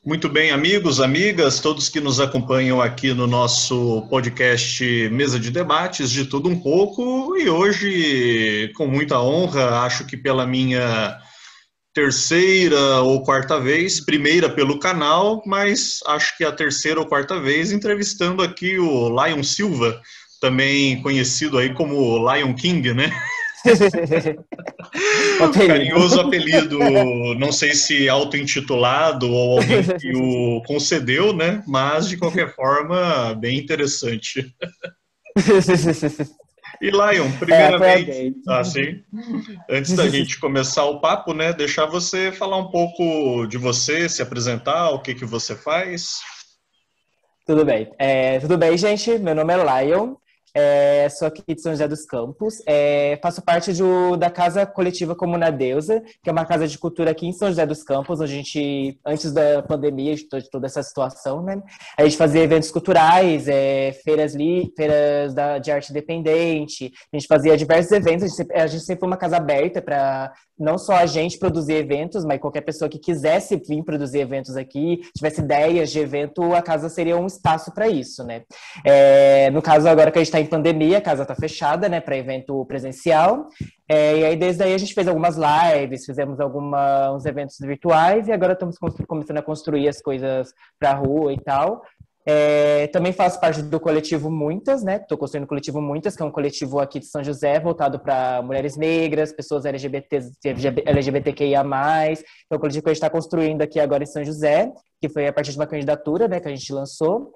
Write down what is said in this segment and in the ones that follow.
Muito bem, amigos, amigas, todos que nos acompanham aqui no nosso podcast Mesa de Debates, de tudo um pouco, e hoje, com muita honra, acho que pela minha terceira ou quarta vez, primeira pelo canal, mas acho que a terceira ou quarta vez, entrevistando aqui o Lion Silva, também conhecido aí como Lion King, né? O apelido. Carinhoso apelido, não sei se auto-intitulado ou alguém que o concedeu, né? Mas, de qualquer forma, bem interessante. E, Lion, Foi primeiramente, alguém. assim, antes da gente começar o papo, né? Deixar você falar um pouco de você, se apresentar, o que que você faz. Tudo bem. Tudo bem, gente? Meu nome é Lion. Sou aqui de São José dos Campos. Faço parte da Casa Coletiva Comuna Deusa, que é uma casa de cultura aqui em São José dos Campos, onde a gente, antes da pandemia, de toda essa situação, né? A gente fazia eventos culturais, feiras de arte independente. A gente fazia diversos eventos. A gente sempre foi uma casa aberta para não só a gente produzir eventos, mas qualquer pessoa que quisesse vir produzir eventos aqui, tivesse ideias de evento, a casa seria um espaço para isso, né? No caso, agora que a gente está em pandemia, a casa está fechada, né, para evento presencial. E aí, desde aí, a gente fez algumas lives, fizemos uns eventos virtuais, e agora estamos começando a construir as coisas para a rua e tal. Também faço parte do coletivo Muitas, né? Estou construindo o coletivo Muitas, que é um coletivo aqui de São José, voltado para mulheres negras, pessoas LGBTQIA+. Então, o coletivo que a gente está construindo aqui agora em São José, que foi a partir de uma candidatura, né, que a gente lançou.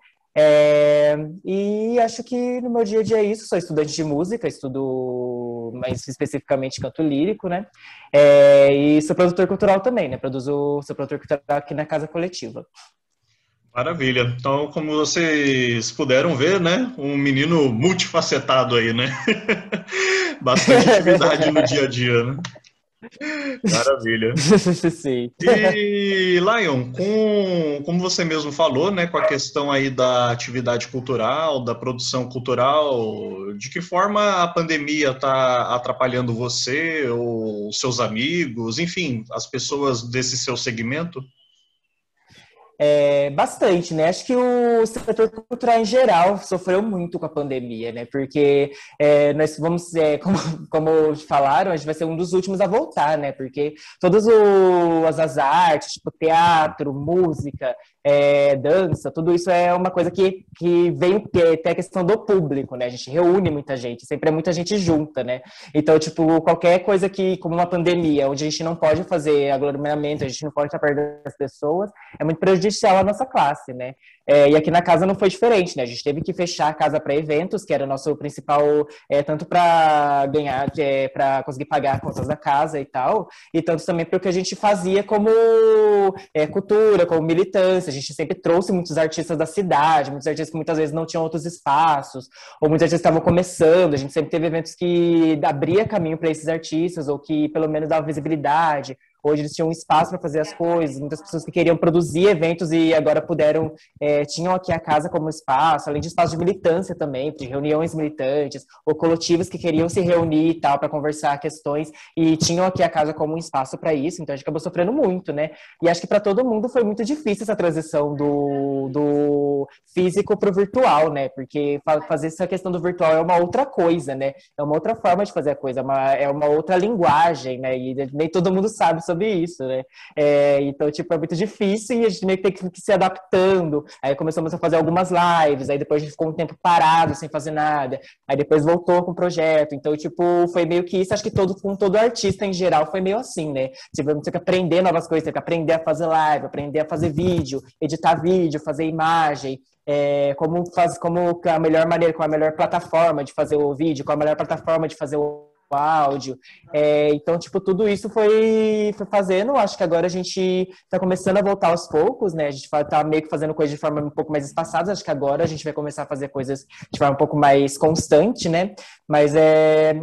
E acho que no meu dia a dia é isso. Sou estudante de música, estudo mais especificamente canto lírico, né? E sou produtor cultural também, né? Sou produtor cultural aqui na Casa Coletiva. Maravilha. Então, como vocês puderam ver, né? Um menino multifacetado aí, né? Bastante atividade no dia a dia, né? Maravilha. Sim. E, Lion, como você mesmo falou, né, com a questão aí da atividade cultural, da produção cultural, de que forma a pandemia está atrapalhando você, ou seus amigos, enfim, as pessoas desse seu segmento? Bastante, né? Acho que o setor cultural em geral sofreu muito com a pandemia, né? Porque nós vamos, como falaram, a gente vai ser um dos últimos a voltar, né? Porque as artes, tipo teatro, música, dança, tudo isso é uma coisa que vem até a questão do público, né? A gente reúne muita gente, sempre é muita gente junta, né? Então, tipo, qualquer coisa como uma pandemia, onde a gente não pode fazer aglomeramento, a gente não pode estar perto das pessoas, é muito prejudicial à nossa classe, né? E aqui na casa não foi diferente, né? A gente teve que fechar a casa para eventos, que era o nosso principal, tanto para ganhar, para conseguir pagar as contas da casa e tal, e tanto também para o que a gente fazia como cultura, como militância. A gente sempre trouxe muitos artistas da cidade, muitos artistas que muitas vezes não tinham outros espaços, ou muitos artistas estavam começando. A gente sempre teve eventos que abria caminho para esses artistas, ou que pelo menos dava visibilidade. Hoje eles tinham um espaço para fazer as coisas, muitas pessoas que queriam produzir eventos e agora tinham aqui a casa como espaço, além de espaço de militância também, de reuniões militantes, ou coletivos que queriam se reunir e tal para conversar questões e tinham aqui a casa como um espaço para isso, então a gente acabou sofrendo muito, né? E acho que para todo mundo foi muito difícil essa transição do físico para o virtual, né? Porque fazer essa questão do virtual é uma outra coisa, né? É uma outra forma de fazer a coisa, é uma outra linguagem, né? E nem todo mundo sabe sobre isso, né? Então, tipo, é muito difícil e a gente meio que tem que ir se adaptando. Aí começamos a fazer algumas lives, aí depois a gente ficou um tempo parado, sem fazer nada. Aí depois voltou com o projeto. Então, tipo, foi meio que isso. Acho que com todo artista em geral foi meio assim, né? Tipo, você tem que aprender novas coisas, tem que aprender a fazer live, aprender a fazer vídeo, editar vídeo, fazer imagem. Como a melhor maneira, qual a melhor plataforma de fazer o vídeo, qual a melhor plataforma de fazer o áudio. Então, tipo, tudo isso foi fazendo. Acho que agora a gente tá começando a voltar aos poucos, né? A gente tá meio que fazendo coisas de forma um pouco mais espaçada. Acho que agora a gente vai começar a fazer coisas de forma um pouco mais constante, né? Mas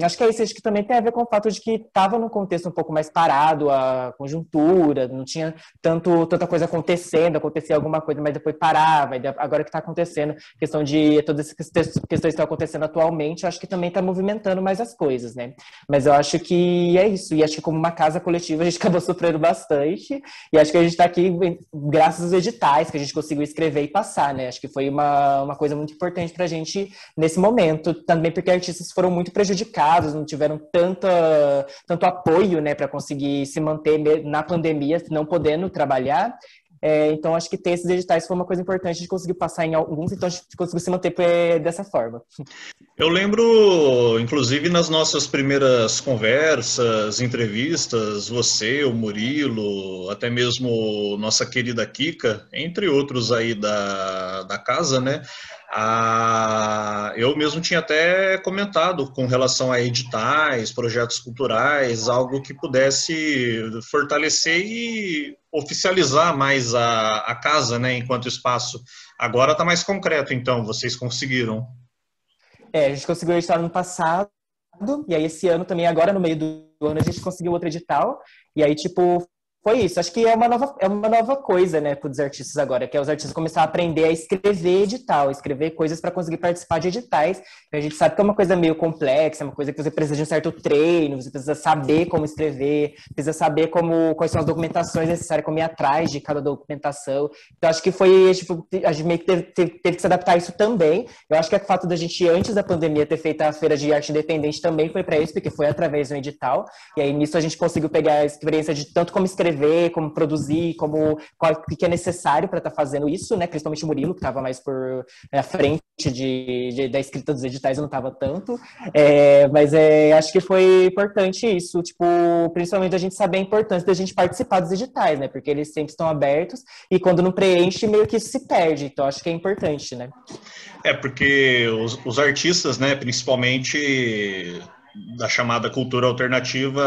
acho que é isso. Acho que também tem a ver com o fato de que tava num contexto um pouco mais parado, a conjuntura, não tinha tanta coisa acontecendo, acontecia alguma coisa, mas depois parava. E agora que tá acontecendo, questão de todas essas questões que estão acontecendo atualmente, eu acho que também tá movimentando mais as coisas, né? Mas eu acho que é isso. E acho que como uma casa coletiva a gente acabou sofrendo bastante. E acho que a gente está aqui graças aos editais que a gente conseguiu escrever e passar, né? Acho que foi uma coisa muito importante para a gente nesse momento. Também porque artistas foram muito prejudicados, não tiveram tanto apoio, né, para conseguir se manter na pandemia, não podendo trabalhar. Então, acho que ter esses editais foi uma coisa importante de conseguir passar em alguns, então a gente conseguiu se manter dessa forma. Eu lembro, inclusive, nas nossas primeiras conversas, entrevistas, você, o Murilo, até mesmo nossa querida Kika, entre outros aí da casa, né? Eu mesmo tinha até comentado com relação a editais, projetos culturais, algo que pudesse fortalecer e oficializar mais a casa, né, enquanto espaço. Agora está mais concreto, então, vocês conseguiram. A gente conseguiu editar no ano passado, e aí esse ano também, agora no meio do ano, a gente conseguiu outro edital, e aí, tipo, foi isso. Acho que é uma nova coisa, né, para os artistas agora, que é os artistas começar a aprender a escrever edital, escrever coisas para conseguir participar de editais. A gente sabe que é uma coisa meio complexa, é uma coisa que você precisa de um certo treino, você precisa saber como escrever, precisa saber quais são as documentações necessárias, como ir atrás de cada documentação. Então, acho que tipo, a gente meio que teve que se adaptar a isso também. Eu acho que o fato da gente, antes da pandemia, ter feito a Feira de Arte Independente também foi para isso, porque foi através do edital. E aí, nisso, a gente conseguiu pegar a experiência de tanto como escrever, como produzir, o que é necessário para estar fazendo isso, né? Principalmente o Murilo, que estava mais à frente da escrita dos editais, eu não estava tanto. Mas acho que foi importante isso, tipo, principalmente a gente saber a importância da gente participar dos editais, né? Porque eles sempre estão abertos e quando não preenche, meio que isso se perde. Então, acho que é importante, né? Porque os artistas, né, principalmente da chamada cultura alternativa,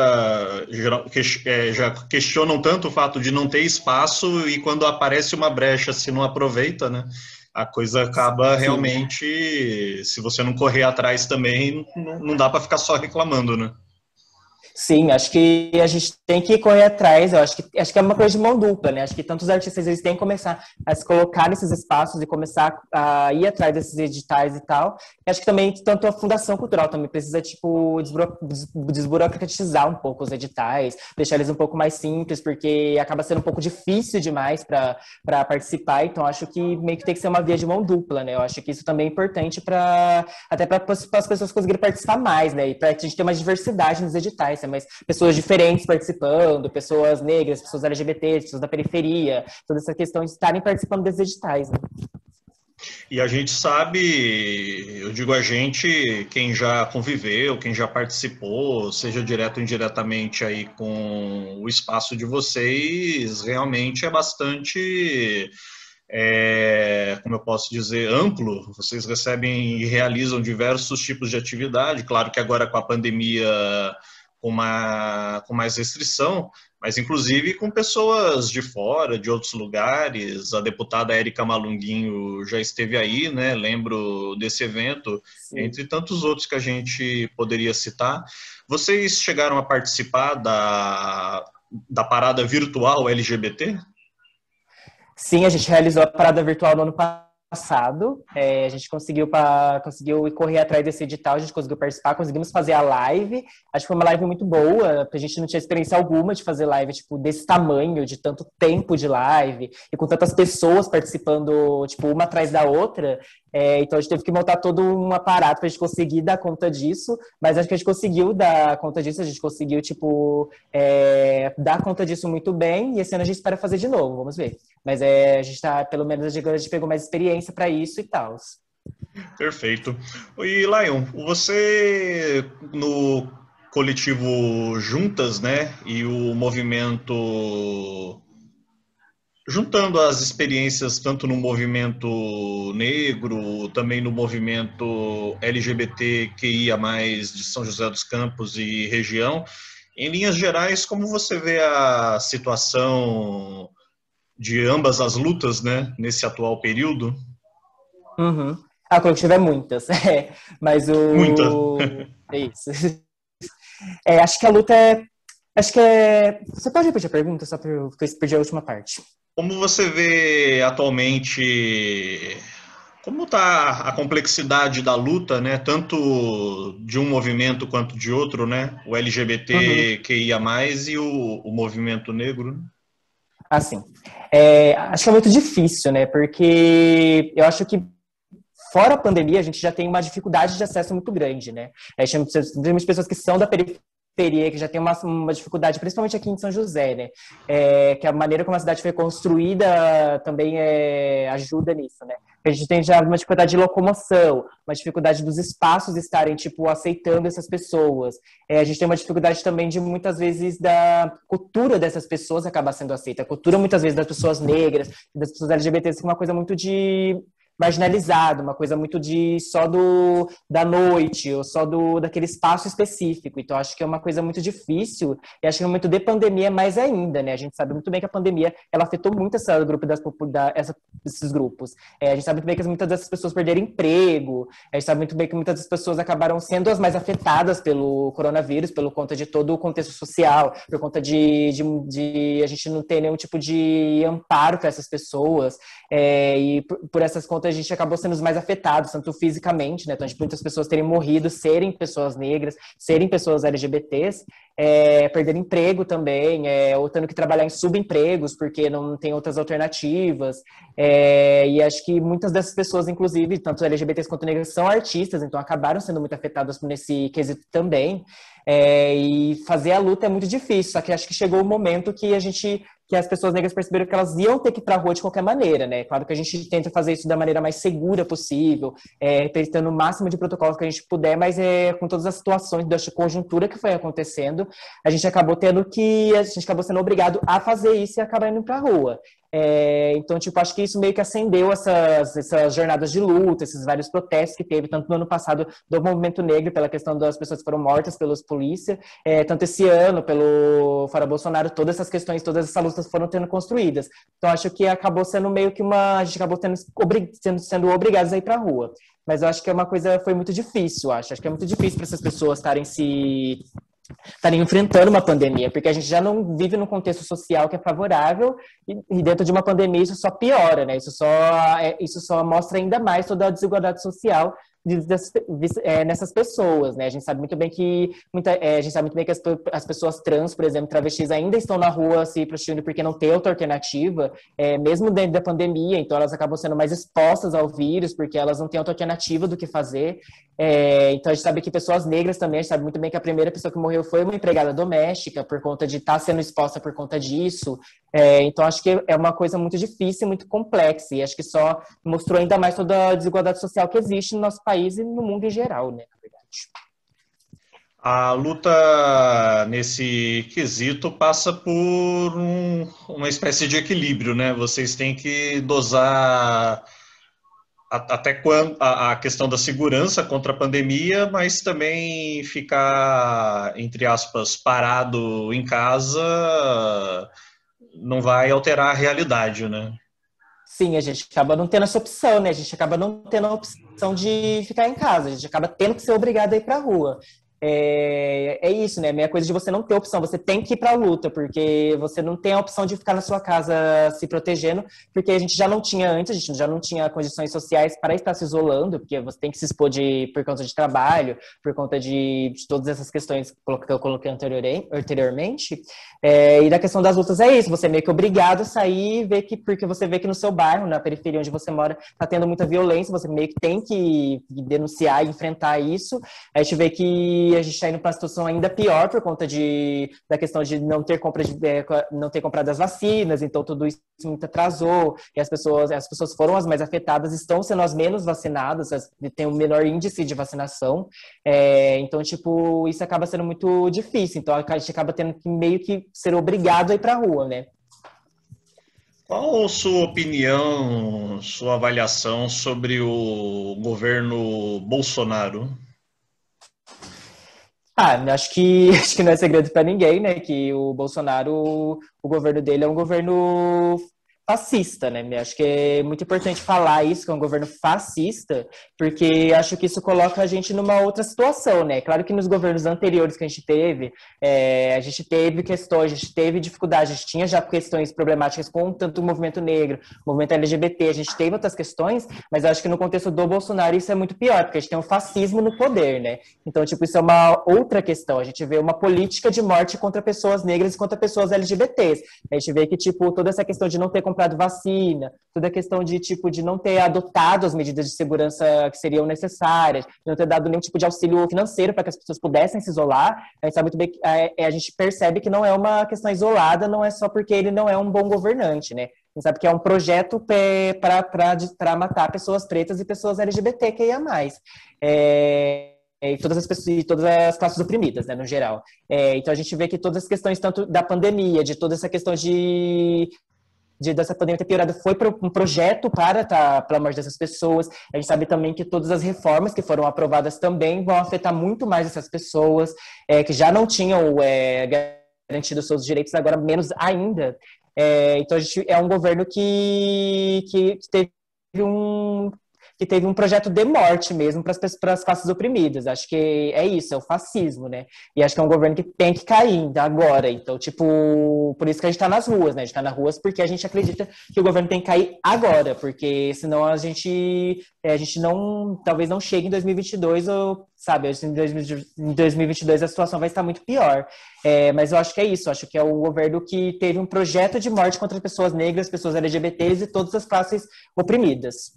já questionam tanto o fato de não ter espaço e quando aparece uma brecha, se não aproveita, né, a coisa acaba realmente, se você não correr atrás também, não dá para ficar só reclamando, né? Sim, acho que a gente tem que correr atrás, eu acho que é uma coisa de mão dupla, né? Acho que tantos artistas eles têm que começar a se colocar nesses espaços e começar a ir atrás desses editais e tal. E acho que também tanto a Fundação Cultural também precisa, tipo, desburocratizar um pouco os editais, deixar eles um pouco mais simples, porque acaba sendo um pouco difícil demais para participar, então acho que meio que tem que ser uma via de mão dupla, né? Eu acho que isso também é importante até para as pessoas conseguirem participar mais, né? E para a gente ter mais diversidade nos editais, mas pessoas diferentes participando, pessoas negras, pessoas LGBT, pessoas da periferia, toda essa questão de estarem participando desses editais, né? E a gente sabe, eu digo a gente, quem já conviveu, quem já participou, seja direto ou indiretamente aí com o espaço de vocês, realmente é bastante, como eu posso dizer, amplo. Vocês recebem e realizam diversos tipos de atividade. Claro que agora com a pandemia com mais restrição, mas inclusive com pessoas de fora, de outros lugares. A deputada Érica Malunguinho já esteve aí, né? Lembro desse evento, Sim. entre tantos outros que a gente poderia citar. Vocês chegaram a participar da parada virtual LGBT? Sim, a gente realizou a parada virtual no ano passado. A gente conseguiu correr atrás desse edital, a gente conseguiu participar, conseguimos fazer a live. Acho que foi uma live muito boa, a gente não tinha experiência alguma de fazer live tipo, desse tamanho, de tanto tempo de live, e com tantas pessoas participando, tipo, uma atrás da outra. Então a gente teve que montar todo um aparato para a gente conseguir dar conta disso, mas acho que a gente conseguiu dar conta disso, a gente conseguiu, tipo, dar conta disso muito bem, e esse ano a gente espera fazer de novo, vamos ver. Mas a gente tá, pelo menos a gente pegou mais experiência para isso e tal. Perfeito. E Lion, você no coletivo Juntas, né, e o movimento, juntando as experiências tanto no movimento negro, também no movimento LGBTQIA+, de São José dos Campos e região, em linhas gerais, como você vê a situação de ambas as lutas, né, nesse atual período? Uhum. A coletiva é muitas, mas Muita. É isso. Acho que a luta é. Acho que é. Você pode repetir a pergunta, só porque eu perdi a última parte. Como você vê atualmente Como está a complexidade da luta, né? Tanto de um movimento quanto de outro, né? O Uhum. LGBTQIA+, e o movimento negro, né? Assim, acho que é muito difícil, né? Porque eu acho que fora a pandemia, a gente já tem uma dificuldade de acesso muito grande, né? A gente tem muitas pessoas que são da periferia, que já tem uma dificuldade, principalmente aqui em São José, né? Que a maneira como a cidade foi construída também ajuda nisso, né? A gente tem já uma dificuldade de locomoção, uma dificuldade dos espaços estarem, tipo, aceitando essas pessoas. A gente tem uma dificuldade também de, muitas vezes, da cultura dessas pessoas acabar sendo aceita. A cultura, muitas vezes, das pessoas negras, das pessoas LGBTs, é uma coisa muito de marginalizado, uma coisa muito de só da noite, ou só daquele espaço específico. Então, acho que é uma coisa muito difícil, e acho que no momento de pandemia mais ainda, né? A gente sabe muito bem que a pandemia, ela afetou muito esse grupo esses grupos. A gente sabe muito bem que muitas dessas pessoas perderam emprego, a gente sabe muito bem que muitas das pessoas acabaram sendo as mais afetadas pelo coronavírus, pelo conta de todo o contexto social, por conta de a gente não ter nenhum tipo de amparo para essas pessoas, e por essas contas a gente acabou sendo os mais afetados, tanto fisicamente, né? Então, de muitas pessoas terem morrido, serem pessoas negras, serem pessoas LGBTs, perder emprego também, ou tendo que trabalhar em subempregos, porque não tem outras alternativas. E acho que muitas dessas pessoas, inclusive, tanto LGBTs quanto negras, são artistas, então acabaram sendo muito afetadas nesse quesito também. E fazer a luta é muito difícil, só que acho que chegou o momento que as pessoas negras perceberam que elas iam ter que ir para a rua de qualquer maneira, né? Claro que a gente tenta fazer isso da maneira mais segura possível, tentando o máximo de protocolos que a gente puder, mas com todas as situações da conjuntura que foi acontecendo, a gente acabou sendo obrigado a fazer isso e acabar indo para a rua. Então, tipo, acho que isso meio que acendeu essas jornadas de luta, esses vários protestos que teve, tanto no ano passado do movimento negro, pela questão das pessoas que foram mortas pelos polícia, tanto esse ano, pelo Fora Bolsonaro, todas essas questões, todas essas lutas foram sendo construídas. Então, acho que acabou sendo meio que a gente acabou sendo obrigados a ir para a rua. Mas eu acho que foi muito difícil, acho. Acho que é muito difícil para essas pessoas estarem enfrentando uma pandemia, porque a gente já não vive num contexto social que é favorável e dentro de uma pandemia isso só piora, né? Isso só mostra ainda mais toda a desigualdade social nessas pessoas, né? A gente sabe muito bem que as pessoas trans, por exemplo, travestis, ainda estão na rua se prostituindo porque não tem outra alternativa, mesmo dentro da pandemia, então elas acabam sendo mais expostas ao vírus porque elas não têm outra alternativa do que fazer. Então a gente sabe que pessoas negras também, a gente sabe muito bem que a primeira pessoa que morreu foi uma empregada doméstica por conta de estar sendo exposta por conta disso. Então acho que é uma coisa muito difícil, muito complexa, e acho que só mostrou ainda mais toda a desigualdade social que existe no nosso país e no mundo em geral, né, na verdade. A luta nesse quesito passa por uma espécie de equilíbrio, né? Vocês têm que dosar até quando a questão da segurança contra a pandemia, mas também ficar, entre aspas, parado em casa não vai alterar a realidade, né? Sim, a gente acaba não tendo essa opção, né? A gente acaba não tendo a opção de ficar em casa, a gente acaba tendo que ser obrigado a ir para a rua. Isso, né? Meia coisa de você não ter opção, você tem que ir para a luta, porque você não tem a opção de ficar na sua casa se protegendo, porque a gente já não tinha antes, a gente já não tinha condições sociais para estar se isolando, porque você tem que se expor por conta de trabalho, por conta de todas essas questões que eu coloquei anteriormente. E da questão das lutas é isso, você é meio que obrigado a sair, porque você vê que no seu bairro, na periferia onde você mora, está tendo muita violência, você meio que tem que denunciar e enfrentar isso. A gente vê que a gente está indo para uma situação ainda pior por conta da questão de não ter não ter comprado as vacinas, então tudo isso muito atrasou, e as pessoas foram as mais afetadas, estão sendo as menos vacinadas, tem um menor índice de vacinação, então, tipo, isso acaba sendo muito difícil, então a gente acaba tendo que meio que ser obrigado a ir para a rua, né? Qual a sua opinião, sua avaliação sobre o governo Bolsonaro? Acho que não é segredo para ninguém, né? Que o Bolsonaro, o governo dele é um governo fascista, né? Acho que é muito importante falar isso, que é um governo fascista, porque acho que isso coloca a gente numa outra situação, né? Claro que nos governos anteriores que a gente teve questões, a gente teve dificuldades, a gente tinha já questões problemáticas com tanto o movimento negro, o movimento LGBT, a gente teve outras questões, mas eu acho que no contexto do Bolsonaro isso é muito pior, porque a gente tem um fascismo no poder, né? Então, tipo, isso é uma outra questão. A gente vê uma política de morte contra pessoas negras e contra pessoas LGBTs. A gente vê que, tipo, toda essa questão de não ter comprado vacina, toda a questão de, tipo, de não ter adotado as medidas de segurança que seriam necessárias, de não ter dado nenhum tipo de auxílio financeiro para que as pessoas pudessem se isolar, a gente sabe muito bem que a gente percebe que não é uma questão isolada, não é só porque ele não é um bom governante, né? A gente sabe que é um projeto para matar pessoas pretas e pessoas LGBTQIA+. E todas as pessoas, e todas as classes oprimidas, né, no geral. Então a gente vê que todas as questões, tanto da pandemia, de toda essa questão dessa pandemia ter piorado, foi um projeto pela morte dessas pessoas. A gente sabe também que todas as reformas que foram aprovadas também vão afetar muito mais essas pessoas, que já não tinham garantido seus direitos, agora menos ainda. Então a gente é um governo que teve um projeto de morte mesmo para as classes oprimidas. Acho que é isso, é o fascismo, né? E acho que é um governo que tem que cair agora. Então, tipo, por isso que a gente está nas ruas, né? A gente está nas ruas porque a gente acredita que o governo tem que cair agora, porque senão a gente não, talvez não chegue em 2022 ou, sabe, em 2022 a situação vai estar muito pior. Mas eu acho que é isso, acho que é um governo que teve um projeto de morte contra pessoas negras, pessoas LGBTs e todas as classes oprimidas.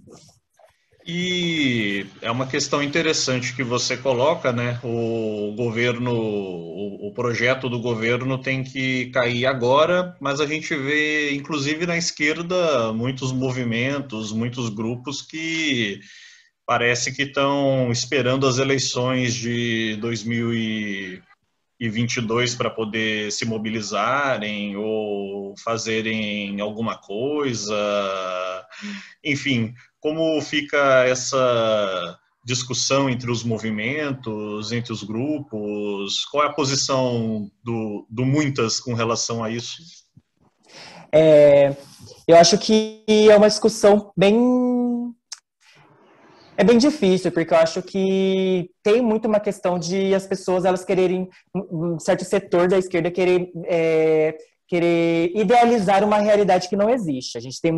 E é uma questão interessante que você coloca, né? O governo, o projeto do governo tem que cair agora, mas a gente vê, inclusive na esquerda, muitos movimentos, muitos grupos que parece que estão esperando as eleições de 2022 para poder se mobilizarem ou fazerem alguma coisa. Enfim, como fica essa discussão entre os movimentos, entre os grupos? Qual é a posição do Muitas com relação a isso? Eu acho que é uma discussão é bem difícil, porque eu acho que tem muito uma questão de as pessoas elas quererem, um certo setor da esquerda querer idealizar uma realidade que não existe. A gente tem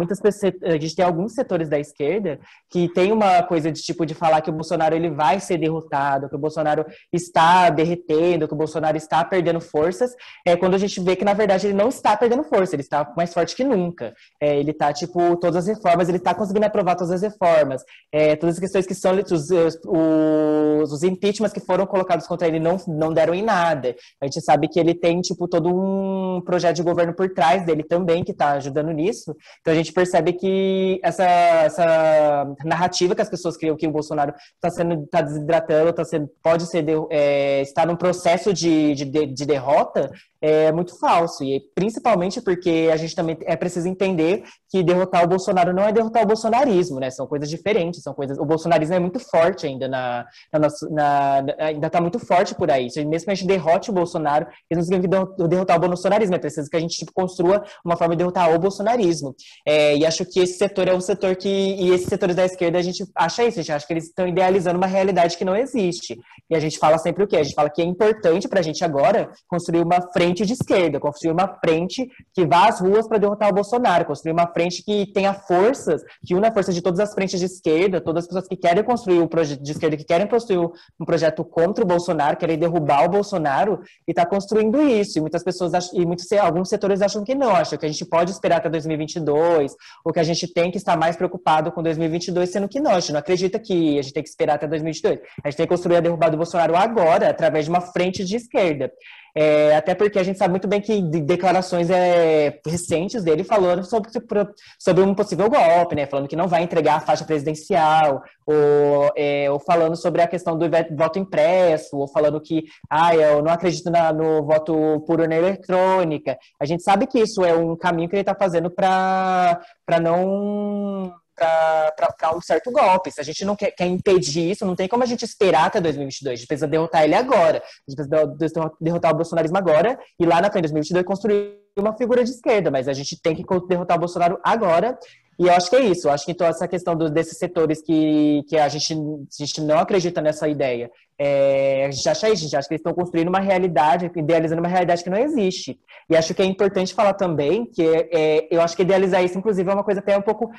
alguns setores da esquerda que tem uma coisa de tipo de falar que o Bolsonaro ele vai ser derrotado, que o Bolsonaro está derretendo, que o Bolsonaro está perdendo forças, quando a gente vê que na verdade ele não está perdendo força, ele está mais forte que nunca. Ele está tipo todas as reformas, ele está conseguindo aprovar todas as reformas, todas as questões que são os impeachments que foram colocados contra ele não deram em nada. A gente sabe que ele tem tipo todo um projeto de governo por trás dele também, que está ajudando nisso. Então a gente percebe que essa narrativa que as pessoas criam que o Bolsonaro está desidratando, está num processo de derrota, é muito falso. E principalmente porque a gente também preciso entender que derrotar o Bolsonaro não é derrotar o bolsonarismo, né? São coisas diferentes, o bolsonarismo é muito forte ainda ainda está muito forte por aí. Mesmo que a gente derrote o Bolsonaro, isso não significa derrotar o bolsonarismo, é preciso que a gente construa uma forma de derrotar o bolsonarismo. E acho que esse setor é um setor e esses setores da esquerda, a gente acha isso, a gente acha que eles estão idealizando uma realidade que não existe. E a gente fala sempre o quê? A gente fala que é importante para a gente agora construir uma frente de esquerda, construir uma frente que vá às ruas para derrotar o Bolsonaro, construir uma frente que tenha forças, que una a força de todas as frentes de esquerda, todas as pessoas que querem construir um projeto de esquerda, que querem construir um projeto contra o Bolsonaro, querem derrubar o Bolsonaro, e está construindo isso. E muitas pessoas alguns setores acham que não, acham que a gente pode esperar até 2022, ou que a gente tem que estar mais preocupado com 2022, sendo que não, a gente não acredita que a gente tem que esperar até 2022. A gente tem que construir a derrubada do Bolsonaro agora, através de uma frente de esquerda. Até porque a gente sabe muito bem que declarações recentes dele falando sobre um possível golpe, né? Falando que não vai entregar a faixa presidencial, ou falando sobre a questão do voto impresso, ou falando que eu não acredito no voto por urna eletrônica. A gente sabe que isso é um caminho que ele está fazendo para um certo golpe. Se a gente não quer impedir isso, não tem como a gente esperar até 2022. A gente precisa derrotar ele agora. A gente precisa derrotar o bolsonarismo agora e lá na frente, 2022, construir uma figura de esquerda, mas a gente tem que derrotar o Bolsonaro agora. E eu acho que é isso. Eu acho que então essa questão desses setores que a gente não acredita nessa ideia, a gente acha isso, a gente acha que eles estão construindo uma realidade, idealizando uma realidade que não existe. E acho que é importante falar também que eu acho que idealizar isso, inclusive, é uma coisa até um pouco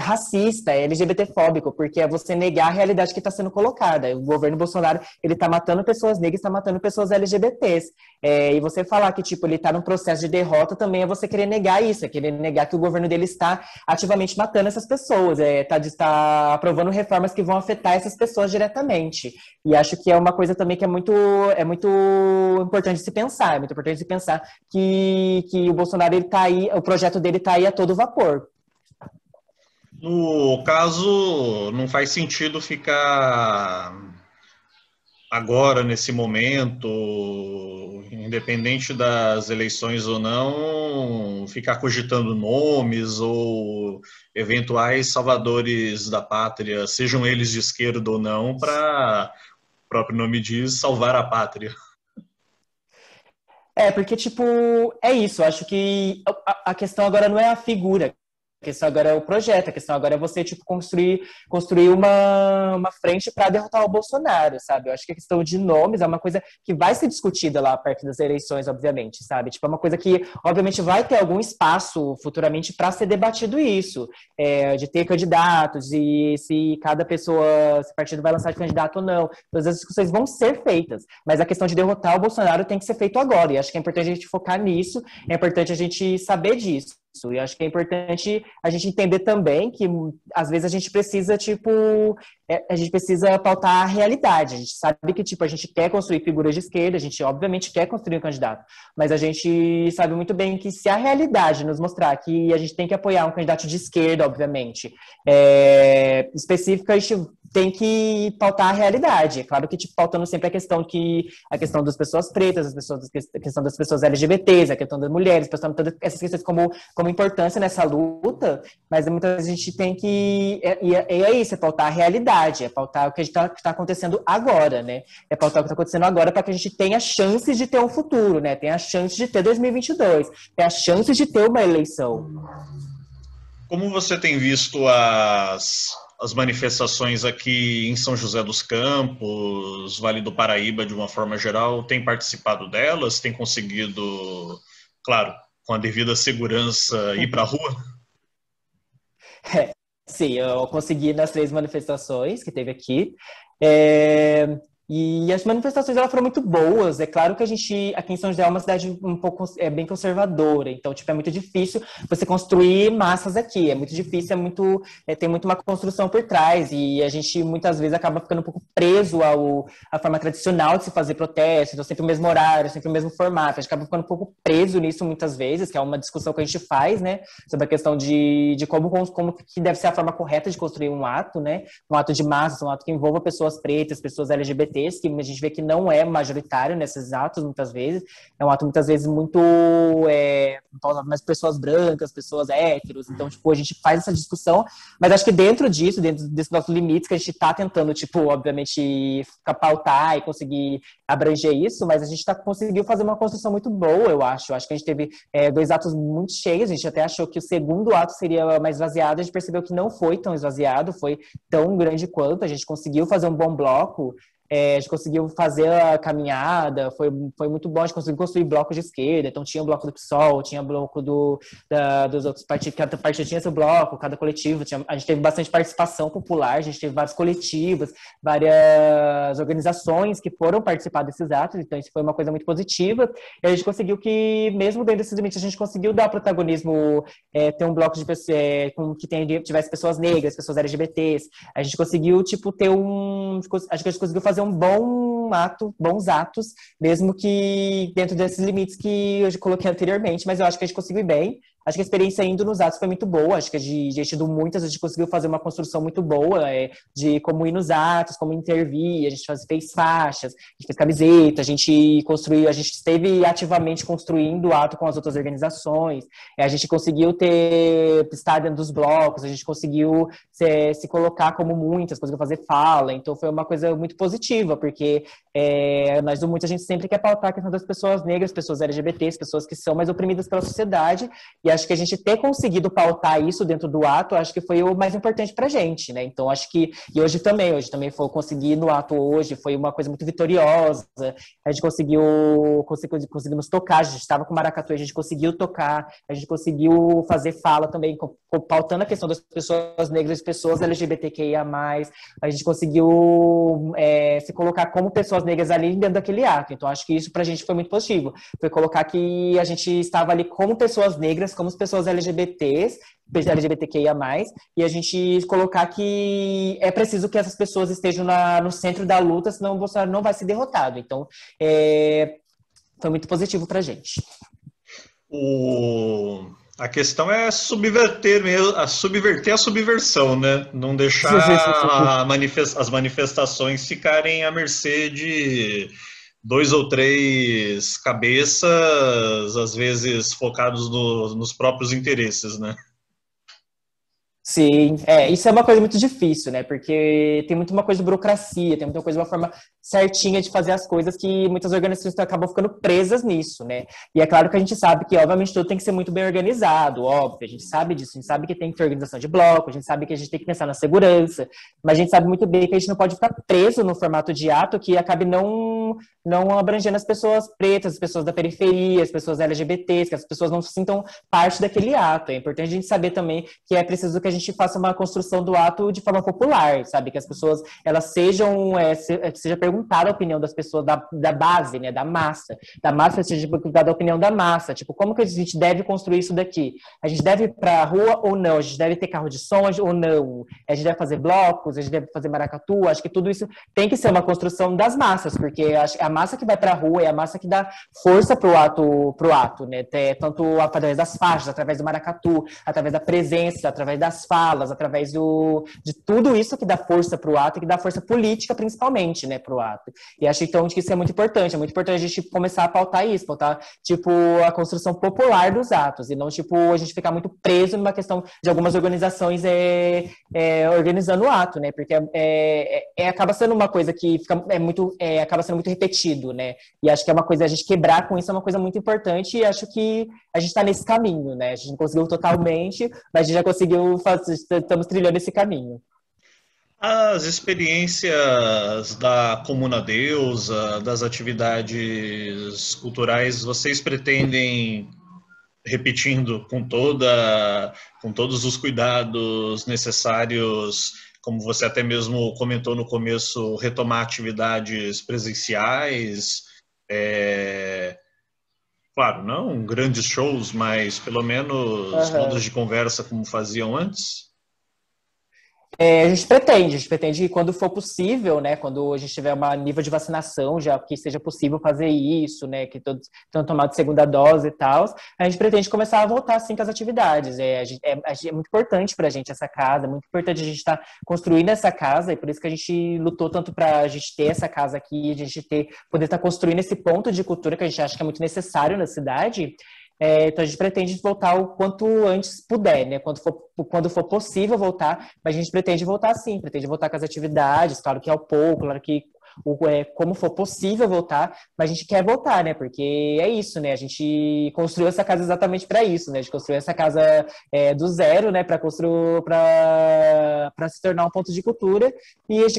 racista, LGBTfóbico, porque é você negar a realidade que está sendo colocada. O governo Bolsonaro, ele está matando pessoas negras, está matando pessoas LGBTs. E você falar que, tipo, ele está num processo de derrota também é você querer negar isso, é querer negar que o governo dele está ativamente matando essas pessoas, está aprovando reformas que vão afetar essas pessoas diretamente. E acho que é uma coisa também que é muito importante se pensar, é muito importante se pensar que o Bolsonaro, ele tá aí, o projeto dele está aí a todo vapor. No caso, não faz sentido ficar agora, nesse momento, independente das eleições ou não, ficar cogitando nomes ou eventuais salvadores da pátria, sejam eles de esquerda ou não, para, o próprio nome diz, salvar a pátria. Porque, tipo, é isso. Eu acho que a questão agora não é a figura. A questão agora é o projeto, a questão agora é você, tipo, construir uma frente para derrotar o Bolsonaro, sabe? Eu acho que a questão de nomes é uma coisa que vai ser discutida lá perto das eleições, obviamente, sabe? Tipo, é uma coisa que, obviamente, vai ter algum espaço futuramente para ser debatido isso, de ter candidatos, e se cada pessoa, se partido vai lançar de candidato ou não. Todas as discussões vão ser feitas, mas a questão de derrotar o Bolsonaro tem que ser feito agora, e acho que é importante a gente focar nisso, é importante a gente saber disso. E acho que é importante a gente entender também que, às vezes, a gente precisa, tipo, a gente precisa pautar a realidade. A gente sabe que, tipo, a gente quer construir figuras de esquerda, a gente, obviamente, quer construir um candidato, mas a gente sabe muito bem que se a realidade nos mostrar que a gente tem que apoiar um candidato de esquerda, obviamente, específica, a gente tem que pautar a realidade. É claro que, tipo, pautando sempre a questão das pessoas pretas, a questão das pessoas LGBTs, a questão das mulheres, pautando todas essas questões como importância nessa luta, mas muitas vezes a gente tem que... É isso, é pautar a realidade, é pautar o que está acontecendo agora, né? É pautar o que está acontecendo agora para que a gente tenha chances de ter um futuro, né? Tenha a chance de ter 2022, tenha a chance de ter uma eleição. Como você tem visto as manifestações aqui em São José dos Campos, Vale do Paraíba, de uma forma geral, tem participado delas? Tem conseguido, claro, com a devida segurança, ir para a rua? Sim, eu consegui nas 3 manifestações que teve aqui. E as manifestações, elas foram muito boas. É claro que a gente, aqui em São José, é uma cidade um pouco bem conservadora, então, tipo, é muito difícil você construir massas aqui, é muito difícil, tem muito uma construção por trás, e a gente, muitas vezes, acaba ficando um pouco preso à forma tradicional de se fazer protesto, então sempre o mesmo horário, sempre o mesmo formato, a gente acaba ficando um pouco preso nisso, muitas vezes, que é uma discussão que a gente faz, né, sobre a questão de como que deve ser a forma correta de construir um ato, né, um ato de massa, um ato que envolva pessoas pretas, pessoas LGBTs, que a gente vê que não é majoritário nesses atos, muitas vezes. É um ato, muitas vezes, muito... mais pessoas brancas, pessoas héteros. Então, tipo, a gente faz essa discussão, mas acho que dentro desses nossos limites, que a gente está tentando, tipo, obviamente, pautar e conseguir abranger isso, mas a gente conseguiu fazer uma construção muito boa, eu acho. Acho que a gente teve 2 atos muito cheios, a gente até achou que o segundo ato seria mais esvaziado, a gente percebeu que não foi tão esvaziado, foi tão grande quanto, a gente conseguiu fazer um bom bloco, a gente conseguiu fazer a caminhada, foi muito bom, a gente conseguiu construir blocos de esquerda, então tinha o bloco do PSOL, tinha o bloco dos outros partidos, cada partido tinha seu bloco, cada coletivo, a gente teve bastante participação popular, a gente teve vários coletivos, várias organizações que foram participar desses atos, então isso foi uma coisa muito positiva, e a gente conseguiu que, mesmo dentro desses limites, a gente conseguiu dar protagonismo, ter um bloco de pessoas, que tivesse pessoas negras, pessoas LGBTs, a gente conseguiu, tipo, acho que a gente conseguiu fazer bons atos, mesmo que dentro desses limites que eu já coloquei anteriormente, mas eu acho que a gente conseguiu ir bem, acho que a experiência indo nos atos foi muito boa, acho que a gente do muitas, a gente conseguiu fazer uma construção muito boa de como ir nos atos, como intervir, a gente fez faixas, a gente fez camiseta, a gente construiu, a gente esteve ativamente construindo o ato com as outras organizações, a gente conseguiu estar dentro dos blocos, a gente conseguiu se colocar como muitas, conseguiu fazer fala, então foi uma coisa muito positiva, porque nós do muito a gente sempre quer pautar a questão das pessoas negras, pessoas LGBTs, pessoas que são mais oprimidas pela sociedade, e acho que a gente ter conseguido pautar isso dentro do ato, acho que foi o mais importante pra gente, né? Então acho que, e hoje também foi conseguir no ato hoje, foi uma coisa muito vitoriosa, a gente conseguimos tocar, a gente estava com o maracatu, a gente conseguiu tocar, a gente conseguiu fazer fala também, pautando a questão das pessoas negras, pessoas LGBTQIA+, a gente conseguiu se colocar como pessoas negras ali dentro daquele ato, então acho que isso pra gente foi muito positivo, foi colocar que a gente estava ali como pessoas negras, como pessoas LGBTs, LGBTQIA+, e a gente colocar que é preciso que essas pessoas estejam no centro da luta, senão o Bolsonaro não vai ser derrotado. Então, foi muito positivo pra gente. A questão é subverter a subversão, né? Não deixar as manifestações ficarem à mercê de 2 ou 3 cabeças, às vezes focados nos próprios interesses, né? Sim, isso é uma coisa muito difícil, né? Porque tem muito uma coisa de burocracia, tem muita coisa, uma forma certinha de fazer as coisas que muitas organizações acabam ficando presas nisso, né? E é claro que a gente sabe que, obviamente, tudo tem que ser muito bem organizado, óbvio, a gente sabe disso, a gente sabe que tem que ter organização de bloco, a gente sabe que a gente tem que pensar na segurança, mas a gente sabe muito bem que a gente não pode ficar preso no formato de ato que acabe não abrangendo as pessoas pretas, as pessoas da periferia, as pessoas LGBTs, que as pessoas não se sintam parte daquele ato. É importante a gente saber também que é preciso que a gente faça uma construção do ato de forma popular, sabe? Que as pessoas, elas seja perguntada a opinião das pessoas da base, né? Da massa seja perguntada a opinião da massa. Tipo, como que a gente deve construir isso daqui? A gente deve ir pra rua ou não? A gente deve ter carro de som ou não? A gente deve fazer blocos? A gente deve fazer maracatu? Acho que tudo isso tem que ser uma construção das massas, porque é a massa que vai pra rua, é a massa que dá força pro ato, né? Tanto através das faixas, através do maracatu, através da presença, através das falas, através de tudo isso que dá força pro ato e que dá força política, principalmente, né, pro ato. E acho, então, que isso é muito importante a gente começar a pautar isso, pautar, tipo, a construção popular dos atos, e não, tipo, a gente ficar muito preso numa questão de algumas organizações organizando o ato, né, porque acaba sendo uma coisa que acaba sendo muito repetido, né, e acho que é uma coisa, a gente quebrar com isso é uma coisa muito importante, e acho que a gente tá nesse caminho, né, a gente não conseguiu totalmente, mas a gente já conseguiu estamos trilhando esse caminho. As experiências da Comuna Deusa, das atividades culturais, vocês pretendem, repetindo com todos os cuidados necessários, como você até mesmo comentou no começo, retomar atividades presenciais? Claro, não grandes shows, mas pelo menos rodas de conversa como faziam antes? A gente pretende que quando for possível, né, quando a gente tiver um nível de vacinação, já que seja possível fazer isso, né, que todos tenham tomado segunda dose e tal, a gente pretende começar a voltar, assim, com as atividades. É muito importante pra gente essa casa, é muito importante a gente estar construindo essa casa, e por isso que a gente lutou tanto pra gente ter essa casa aqui, a gente poder estar construindo esse ponto de cultura que a gente acha que é muito necessário na cidade. Então a gente pretende voltar o quanto antes puder, né? Quando for possível voltar, mas a gente pretende voltar sim, pretende voltar com as atividades, claro que ao pouco, claro que como for possível voltar, mas a gente quer voltar, né? Porque é isso, né? A gente construiu essa casa exatamente para isso, né? A gente construiu essa casa do zero, né? Para se tornar um ponto de cultura, e a gente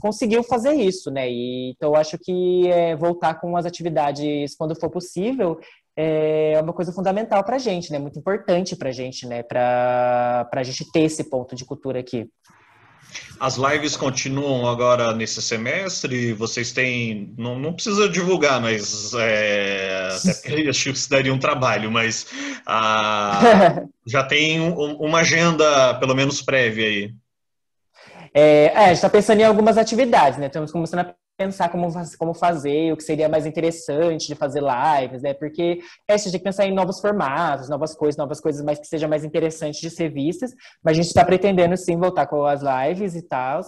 conseguiu fazer isso, né? Então eu acho que voltar com as atividades quando for possível é uma coisa fundamental para a gente, né? Muito importante para a gente, né? Para a gente ter esse ponto de cultura aqui. As lives continuam agora nesse semestre? Vocês têm... Não precisa divulgar, mas... até porque acho que isso daria um trabalho, mas... já tem uma agenda, pelo menos prévia aí. A gente está pensando em algumas atividades, né? Estamos começando a pensar como fazer, o que seria mais interessante de fazer lives, né? Porque a gente tem que pensar em novos formatos, novas coisas mais que sejam mais interessantes de ser vistas, mas a gente está pretendendo sim voltar com as lives e tal.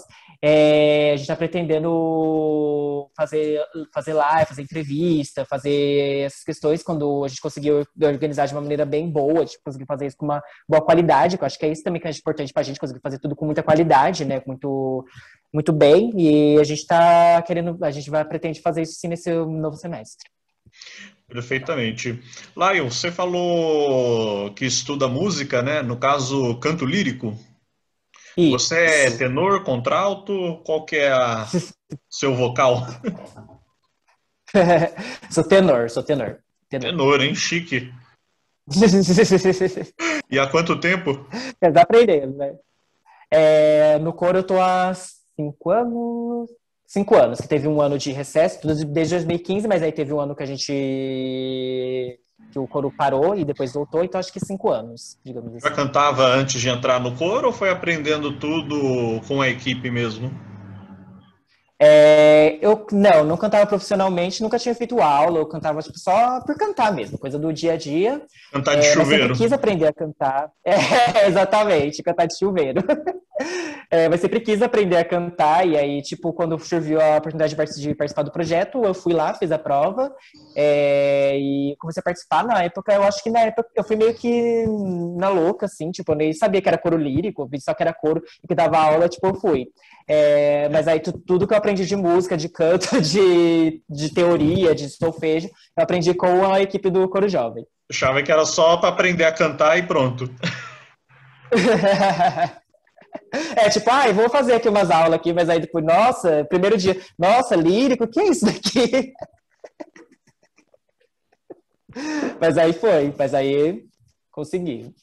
A gente está pretendendo fazer live, fazer entrevista, fazer essas questões quando a gente conseguir organizar de uma maneira bem boa, tipo, conseguir fazer isso com uma boa qualidade, que eu acho que é isso também que é importante para a gente conseguir fazer tudo com muita qualidade, né? Muito bem, e a gente está querendo, pretende fazer isso sim nesse novo semestre. Perfeitamente. Lion, você falou que estuda música, né? No caso, canto lírico. Você é Isso. tenor, contralto? Qual que é seu vocal? Sou tenor. Tenor, hein? Chique. E há quanto tempo? Você tá aprendendo, né? No coro eu tô há 5 anos. 5 anos, que teve um ano de recesso, tudo desde 2015, mas aí teve um ano que o coro parou e depois voltou, então acho que 5 anos, digamos Já assim. cantava antes de entrar no coro ou foi aprendendo tudo com a equipe mesmo? Eu não cantava profissionalmente, nunca tinha feito aula, eu cantava tipo, só por cantar mesmo, coisa do dia a dia. Cantar de Mas sempre chuveiro. quis aprender a cantar. Exatamente, cantar de chuveiro. Mas sempre quis aprender a cantar, e aí, tipo, quando surgiu a oportunidade de participar do projeto, eu fui lá, fiz a prova, e comecei a participar. Na época, eu acho que na época eu fui meio que na louca, assim, tipo, eu nem sabia que era coro lírico, eu vi só que era coro e que dava aula, tipo, eu fui. Mas aí tudo que eu aprendi de música, de canto, de teoria, de solfejo, eu aprendi com a equipe do Coro Jovem. Achava que era só para aprender a cantar e pronto. Tipo, vou fazer aqui umas aulas aqui, mas aí depois, nossa, primeiro dia, nossa, lírico, o que é isso daqui? Mas aí consegui.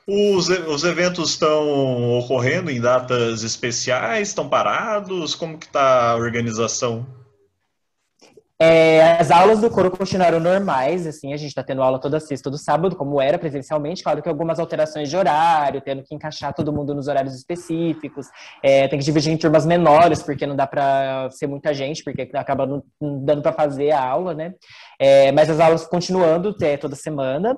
Os eventos estão ocorrendo em datas especiais? Estão parados? Como que está a organização? As aulas do coro continuaram normais, assim, a gente está tendo aula toda sexta, todo sábado, como era presencialmente, claro que algumas alterações de horário, tendo que encaixar todo mundo nos horários específicos, tem que dividir em turmas menores, porque não dá para ser muita gente, porque acaba não dando para fazer a aula, né? Mas as aulas continuando toda semana.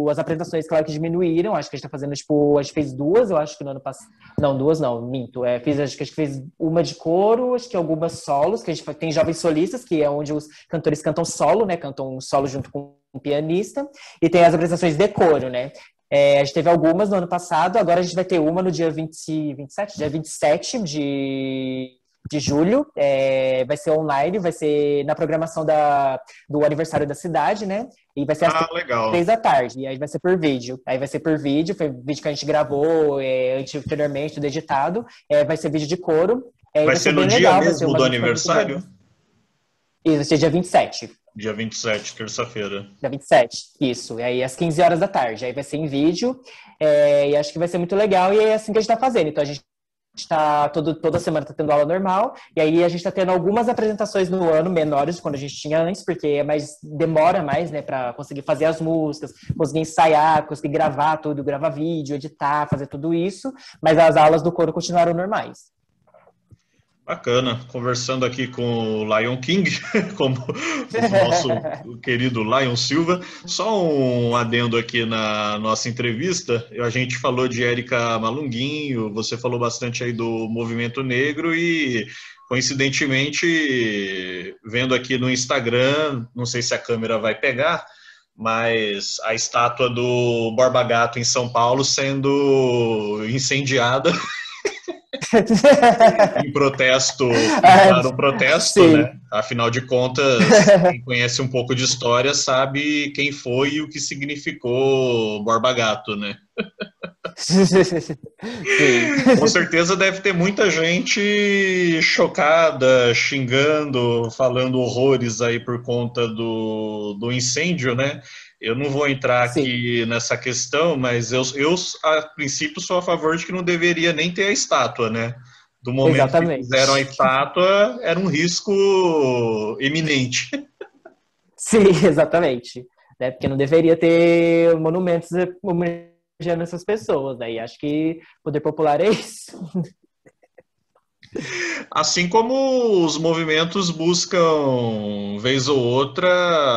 As apresentações, claro que diminuíram, acho que a gente tá fazendo, tipo, a gente fez duas, eu acho que no ano passado, não, duas não, minto, acho que fez uma de coro, acho que algumas solos, que a gente tem jovens solistas, que é onde os cantores cantam solo, né, cantam solo junto com um pianista, e tem as apresentações de coro, né. A gente teve algumas no ano passado, agora a gente vai ter uma no dia 27 de julho, vai ser online, vai ser na programação do aniversário da cidade, né? E vai ser às Legal. 3 da tarde. E aí vai ser por vídeo. Aí vai ser por vídeo, foi vídeo que a gente gravou anteriormente, tudo editado. Vai ser vídeo de coro. Vai Vai ser ser no bem dia legal, vai ser mesmo umas do músicas muito aniversário? boas. Isso, vai ser dia 27. Dia 27, terça-feira. Dia 27, isso. E aí às 15 horas da tarde. Aí vai ser em vídeo. E acho que vai ser muito legal. E é assim que a gente tá fazendo. Então a gente está toda semana tá tendo aula normal, e aí a gente está tendo algumas apresentações no ano menores de quando a gente tinha antes, porque demora mais, né, para conseguir fazer as músicas, conseguir ensaiar, conseguir gravar tudo, gravar vídeo, editar, fazer tudo isso, mas as aulas do coro continuaram normais. Bacana, conversando aqui com o Lion King, como o nosso querido Lion Silva. Só um adendo aqui na nossa entrevista. A gente falou de Érica Malunguinho, você falou bastante aí do movimento negro e, coincidentemente, vendo aqui no Instagram, não sei se a câmera vai pegar, mas a estátua do Borba Gato em São Paulo sendo incendiada em protesto, para um protesto, Sim. né? Afinal de contas, quem conhece um pouco de história sabe quem foi e o que significou Borba Gato, né? Sim. Com certeza deve ter muita gente chocada, xingando, falando horrores aí por conta do incêndio, né? Eu não vou entrar Sim. aqui nessa questão, mas eu, a princípio, sou a favor de que não deveria nem ter a estátua, né? Do momento que Exatamente. fizeram a estátua, era um risco eminente. Sim, exatamente. Né? Porque não deveria ter monumentos homenageando essas pessoas. Daí acho que poder popular é isso. Assim como os movimentos buscam, vez ou outra,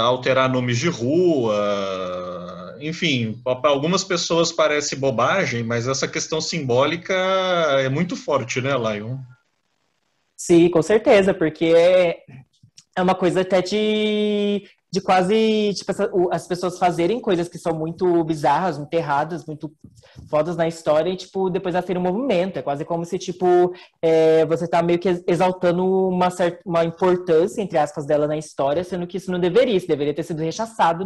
alterar nomes de rua, enfim, para algumas pessoas parece bobagem, mas essa questão simbólica é muito forte, né, Lion? Sim, com certeza, porque é uma coisa até de quase, tipo, as pessoas fazerem coisas que são muito bizarras, muito erradas, muito fodas na história e, tipo, depois elas terem um movimento. É quase como se, tipo, você tá meio que exaltando uma importância, entre aspas, dela na história, sendo que isso não deveria. Isso deveria ter sido rechaçado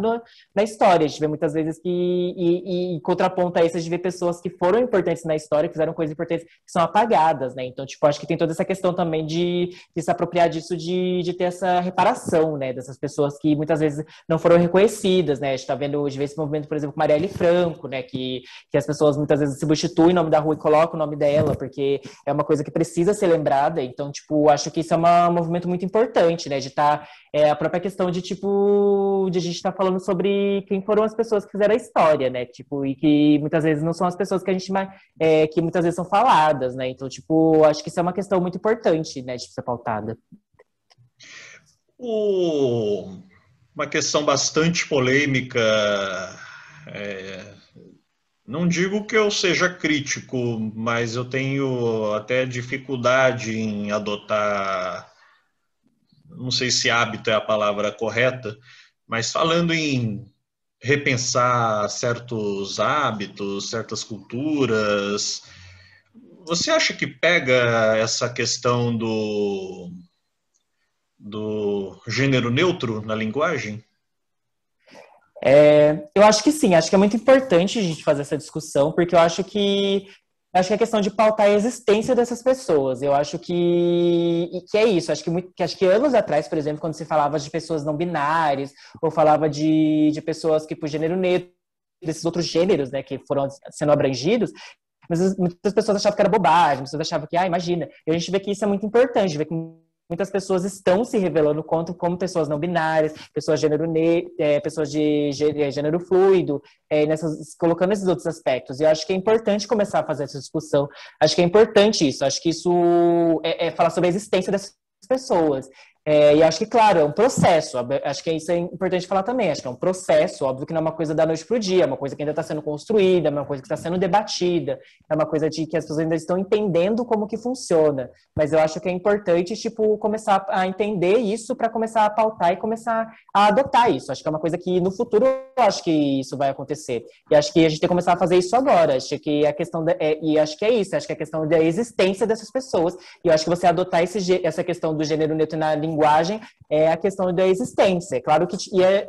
na história. A gente vê muitas vezes que, e contraponto a isso, a gente vê pessoas que foram importantes na história, que fizeram coisas importantes, que são apagadas, né? Então, tipo, acho que tem toda essa questão também de se apropriar disso, de ter essa reparação, né? Dessas pessoas que muitas vezes não foram reconhecidas, né? A gente tá vendo hoje esse movimento, por exemplo, com Marielle Franco, né? Que as pessoas muitas vezes substituem o nome da rua e colocam o nome dela, porque é uma coisa que precisa ser lembrada. Então, tipo, acho que isso é um movimento muito importante, né? De estar a própria questão de, tipo, de a gente estar falando sobre quem foram as pessoas que fizeram a história, né? Tipo, e que muitas vezes não são as pessoas que a gente que muitas vezes são faladas, né? Então, tipo, acho que isso é uma questão muito importante, né? De ser pautada. Uma questão bastante polêmica, é, não digo que eu seja crítico, mas eu tenho até dificuldade em adotar, não sei se hábito é a palavra correta, mas falando em repensar certos hábitos, certas culturas, você acha que pega essa questão do gênero neutro na linguagem? Eu acho que sim, acho que é muito importante a gente fazer essa discussão, porque eu acho que é questão de pautar a existência dessas pessoas. Eu acho que é isso. Acho que anos atrás, por exemplo, quando se falava de pessoas não binárias, ou falava de pessoas que por gênero neutro, desses outros gêneros, né, que foram sendo abrangidos, mas muitas pessoas achavam que era bobagem, muitas pessoas achavam que, imagina. E a gente vê que isso é muito importante, vê que muitas pessoas estão se revelando como pessoas não binárias, pessoas pessoas de gênero fluido, colocando esses outros aspectos. E eu acho que é importante começar a fazer essa discussão. Acho que é importante isso. Acho que isso é falar sobre a existência dessas pessoas. E acho que, claro, é um processo. Acho que isso é importante falar também. Acho que é um processo, óbvio que não é uma coisa da noite para o dia, é uma coisa que ainda está sendo construída, é uma coisa que está sendo debatida, é uma coisa de que as pessoas ainda estão entendendo como que funciona. Mas eu acho que é importante, tipo, começar a entender isso para começar a pautar e começar a adotar isso. Acho que é uma coisa que no futuro eu acho que isso vai acontecer. E acho que a gente tem que começar a fazer isso agora. Acho que a questão e acho que é isso. Acho que é a questão da existência dessas pessoas. E eu acho que você adotar essa questão do gênero neutro na linguagem é a questão da existência. É claro que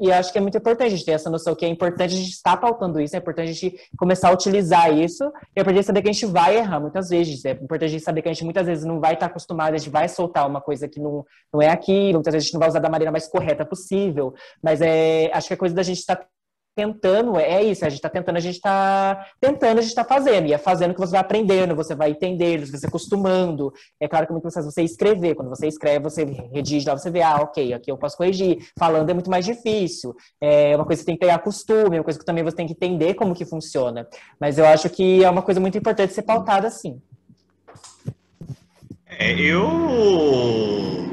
e acho que é muito importante a gente ter essa noção que é importante a gente estar pautando isso, é importante a gente começar a utilizar isso, e é importante saber que a gente vai errar muitas vezes, é importante a gente saber que a gente muitas vezes não vai estar acostumado, a gente vai soltar uma coisa que não é aquilo, muitas vezes a gente não vai usar da maneira mais correta possível, mas acho que a coisa da gente estar tentando, é isso, a gente está tentando, a gente está fazendo, e é fazendo que você vai aprendendo, você vai entendendo, você vai se acostumando. É claro que é muito mais fácil você escrever, quando você escreve, você redige lá, você vê, ok, aqui eu posso corrigir. Falando é muito mais difícil, é uma coisa que você tem que pegar costume, uma coisa que também você tem que entender como que funciona. Mas eu acho que é uma coisa muito importante ser pautada assim. Eu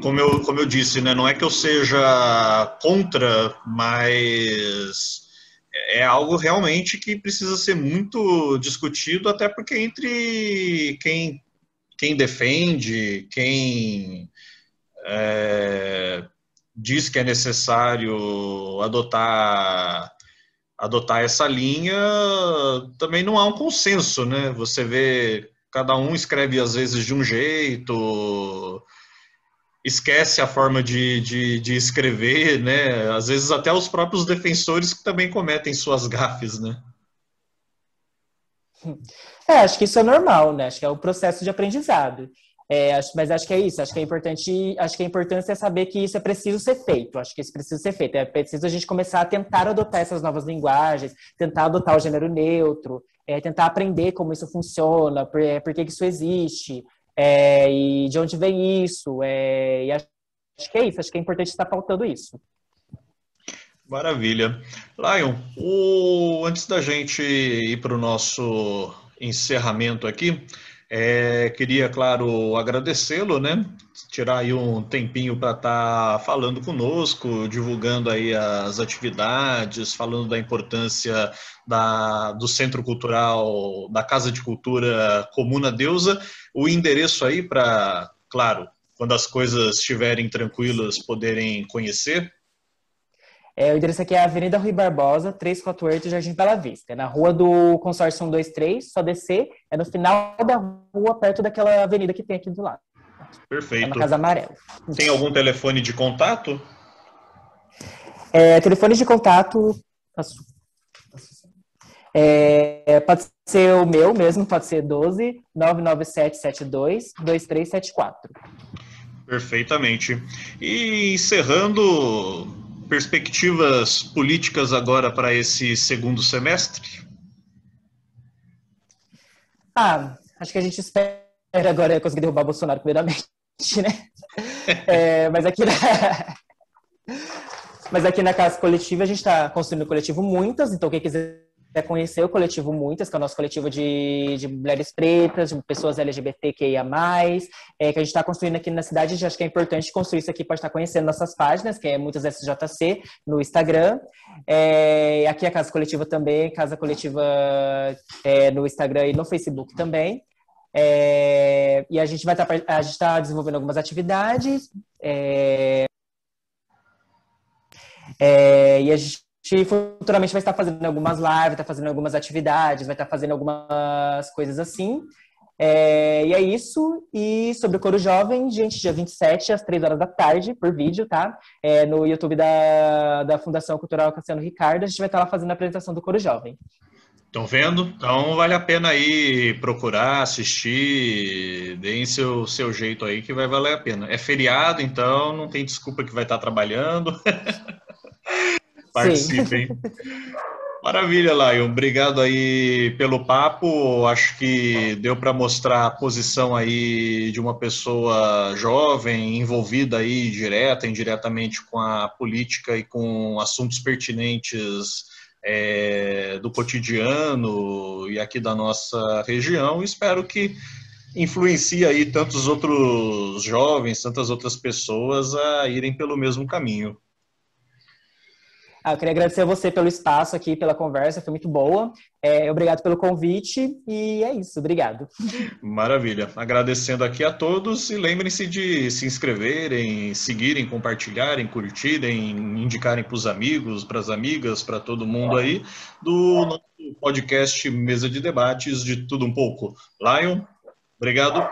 como eu disse, né, não é que eu seja contra, mas é algo realmente que precisa ser muito discutido, até porque entre quem defende, quem diz que é necessário adotar essa linha, também não há um consenso, né? Você vê, cada um escreve às vezes de um jeito, esquece a forma de escrever, né? Às vezes até os próprios defensores que também cometem suas gafes, né? Acho que isso é normal, né? Acho que é o processo de aprendizado. Mas acho que é isso, acho que é importante, acho que a importância é saber que isso é preciso ser feito, acho que isso precisa ser feito, é preciso a gente começar a tentar adotar essas novas linguagens, tentar adotar o gênero neutro, tentar aprender como isso funciona, por que isso existe, e de onde vem isso, e acho que é isso, acho que é importante estar pautando isso. Maravilha. Lion, antes da gente ir para o nosso encerramento aqui, Queria, claro, agradecê-lo, né? Tirar aí um tempinho para estar falando conosco, divulgando aí as atividades, falando da importância do Centro Cultural, da Casa de Cultura Comuna Deusa. O endereço aí para, claro, quando as coisas estiverem tranquilas, poderem conhecer. O endereço aqui é a Avenida Rui Barbosa, 348, Jardim Bela Vista. É na rua do Consórcio 123, só descer. É no final da rua, perto daquela avenida que tem aqui do lado. É uma Perfeito. casa amarela. Tem algum telefone de contato? Telefone de contato... pode ser o meu mesmo, pode ser 12 99772 2374. Perfeitamente. E encerrando, perspectivas políticas agora para esse segundo semestre? Acho que a gente espera agora conseguir derrubar o Bolsonaro primeiramente, né? Mas aqui na Casa Coletiva a gente está construindo o coletivo Muitas, então quem quiser conhecer o coletivo Muitas, que é o nosso coletivo de mulheres pretas, de pessoas LGBTQIA+, que a gente está construindo aqui na cidade. A gente acha que é importante construir isso aqui para estar conhecendo nossas páginas, que é Muitas SJC, no Instagram. Aqui a Casa Coletiva também, Casa Coletiva no Instagram e no Facebook também. E a gente está desenvolvendo algumas atividades, e a gente futuramente vai estar fazendo algumas lives, está fazendo algumas atividades, vai estar fazendo algumas coisas assim. E é isso. E sobre o Coro Jovem, gente, dia 27, às 3 horas da tarde, por vídeo, tá? No YouTube da Fundação Cultural Cassiano Ricardo, a gente vai estar lá fazendo a apresentação do Coro Jovem. Estão vendo? Então vale a pena aí procurar, assistir, deem seu jeito aí que vai valer a pena. É feriado, então não tem desculpa que vai estar trabalhando. Participem. Maravilha, Lion. Obrigado aí pelo papo. Acho que deu para mostrar a posição aí de uma pessoa jovem, envolvida aí direta, indiretamente com a política e com assuntos pertinentes do cotidiano e aqui da nossa região. Espero que influencie aí tantos outros jovens, tantas outras pessoas a irem pelo mesmo caminho. Eu queria agradecer a você pelo espaço aqui, pela conversa, foi muito boa. Obrigado pelo convite e é isso, obrigado. Maravilha. Agradecendo aqui a todos e lembrem-se de se inscreverem, seguirem, compartilharem, curtirem, indicarem para os amigos, para as amigas, para todo mundo aí do nosso podcast Mesa de Debates de Tudo Um Pouco. Lion, obrigado.